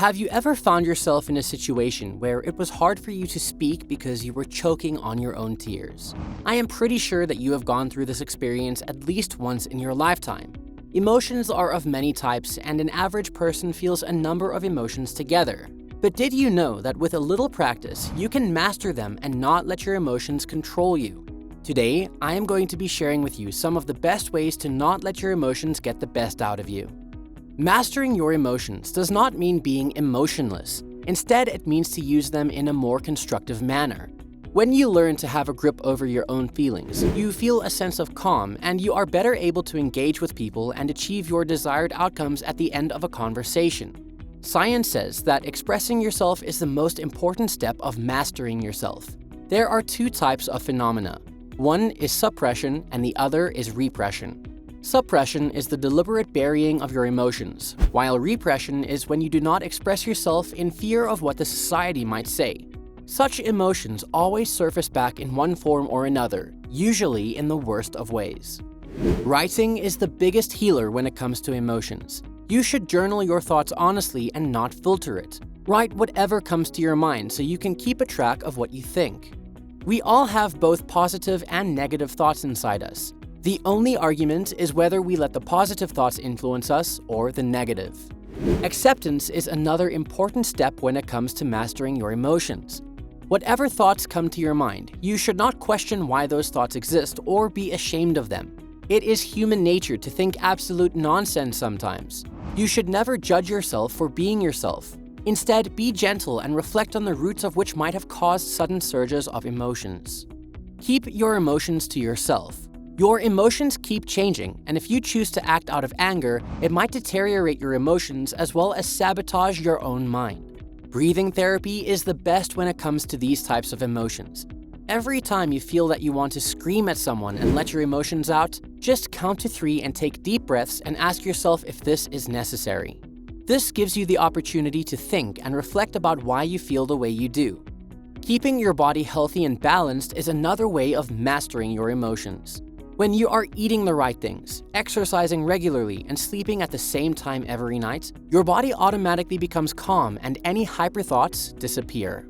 Have you ever found yourself in a situation where it was hard for you to speak because you were choking on your own tears? I am pretty sure that you have gone through this experience at least once in your lifetime. Emotions are of many types, and an average person feels a number of emotions together. But did you know that with a little practice, you can master them and not let your emotions control you? Today, I am going to be sharing with you some of the best ways to not let your emotions get the best out of you. Mastering your emotions does not mean being emotionless. Instead, it means to use them in a more constructive manner. When you learn to have a grip over your own feelings, you feel a sense of calm and you are better able to engage with people and achieve your desired outcomes at the end of a conversation. Science says that expressing yourself is the most important step of mastering yourself. There are two types of phenomena. One is suppression and the other is repression. Suppression is the deliberate burying of your emotions, while repression is when you do not express yourself in fear of what the society might say. Such emotions always surface back in one form or another, usually in the worst of ways. Writing is the biggest healer when it comes to emotions. You should journal your thoughts honestly and not filter it. Write whatever comes to your mind so you can keep a track of what you think. We all have both positive and negative thoughts inside us. The only argument is whether we let the positive thoughts influence us or the negative. Acceptance is another important step when it comes to mastering your emotions. Whatever thoughts come to your mind, you should not question why those thoughts exist or be ashamed of them. It is human nature to think absolute nonsense sometimes. You should never judge yourself for being yourself. Instead, be gentle and reflect on the roots of which might have caused sudden surges of emotions. Keep your emotions to yourself. Your emotions keep changing, and if you choose to act out of anger, it might deteriorate your emotions as well as sabotage your own mind. Breathing therapy is the best when it comes to these types of emotions. Every time you feel that you want to scream at someone and let your emotions out, just count to 3 and take deep breaths and ask yourself if this is necessary. This gives you the opportunity to think and reflect about why you feel the way you do. Keeping your body healthy and balanced is another way of mastering your emotions. When you are eating the right things, exercising regularly, and sleeping at the same time every night, your body automatically becomes calm and any hyper thoughts disappear.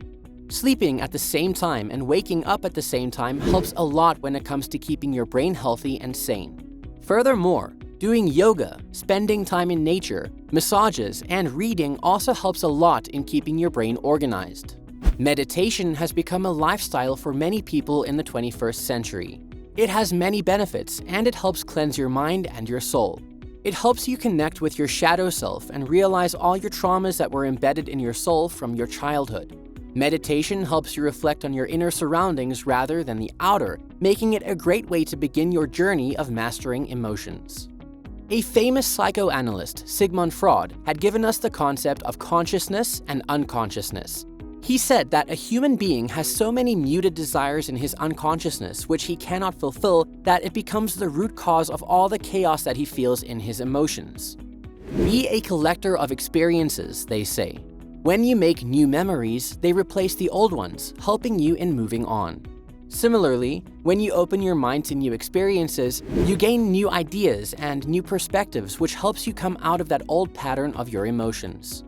Sleeping at the same time and waking up at the same time helps a lot when it comes to keeping your brain healthy and sane. Furthermore, doing yoga, spending time in nature, massages, and reading also helps a lot in keeping your brain organized. Meditation has become a lifestyle for many people in the 21st century. It has many benefits, and it helps cleanse your mind and your soul. It helps you connect with your shadow self and realize all your traumas that were embedded in your soul from your childhood. Meditation helps you reflect on your inner surroundings rather than the outer, making it a great way to begin your journey of mastering emotions. A famous psychoanalyst, Sigmund Freud, had given us the concept of consciousness and unconsciousness. He said that a human being has so many muted desires in his unconsciousness which he cannot fulfill that it becomes the root cause of all the chaos that he feels in his emotions. Be a collector of experiences, they say. When you make new memories, they replace the old ones, helping you in moving on. Similarly, when you open your mind to new experiences, you gain new ideas and new perspectives which helps you come out of that old pattern of your emotions.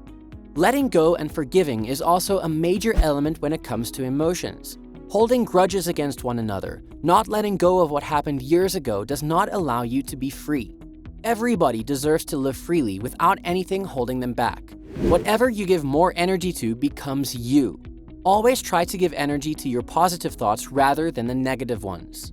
Letting go and forgiving is also a major element when it comes to emotions. Holding grudges against one another, not letting go of what happened years ago does not allow you to be free. Everybody deserves to live freely without anything holding them back. Whatever you give more energy to becomes you. Always try to give energy to your positive thoughts rather than the negative ones.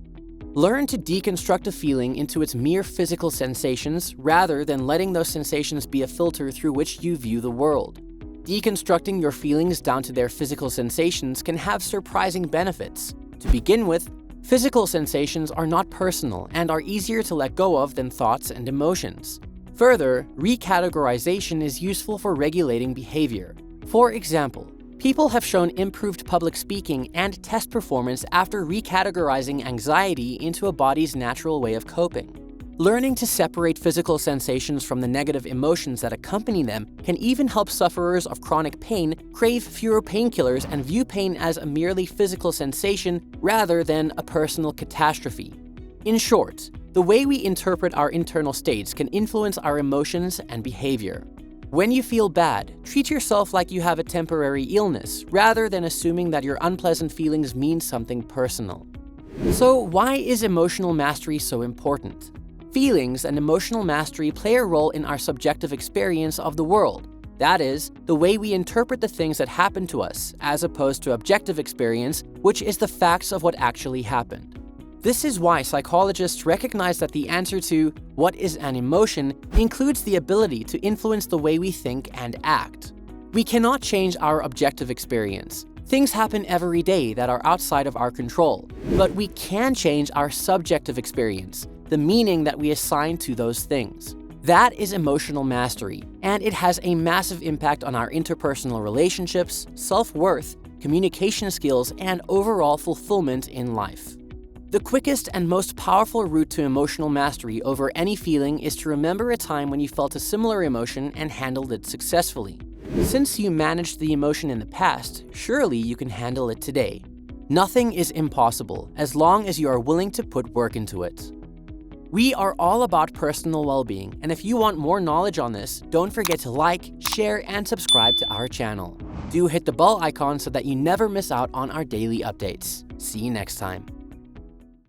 Learn to deconstruct a feeling into its mere physical sensations rather than letting those sensations be a filter through which you view the world. Deconstructing your feelings down to their physical sensations can have surprising benefits. To begin with, physical sensations are not personal and are easier to let go of than thoughts and emotions. Further, recategorization is useful for regulating behavior. For example, people have shown improved public speaking and test performance after recategorizing anxiety into a body's natural way of coping. Learning to separate physical sensations from the negative emotions that accompany them can even help sufferers of chronic pain crave fewer painkillers and view pain as a merely physical sensation rather than a personal catastrophe. In short, the way we interpret our internal states can influence our emotions and behavior. When you feel bad, treat yourself like you have a temporary illness, rather than assuming that your unpleasant feelings mean something personal. So why is emotional mastery so important? Feelings and emotional mastery play a role in our subjective experience of the world. That is, the way we interpret the things that happen to us, as opposed to objective experience, which is the facts of what actually happened. This is why psychologists recognize that the answer to "what is an emotion" includes the ability to influence the way we think and act. We cannot change our objective experience. Things happen every day that are outside of our control, but we can change our subjective experience, the meaning that we assign to those things. That is emotional mastery, and it has a massive impact on our interpersonal relationships, self-worth, communication skills, and overall fulfillment in life. The quickest and most powerful route to emotional mastery over any feeling is to remember a time when you felt a similar emotion and handled it successfully. Since you managed the emotion in the past, surely you can handle it today. Nothing is impossible as long as you are willing to put work into it. We are all about personal well-being, and if you want more knowledge on this, don't forget to like, share, and subscribe to our channel. Do hit the bell icon so that you never miss out on our daily updates. See you next time.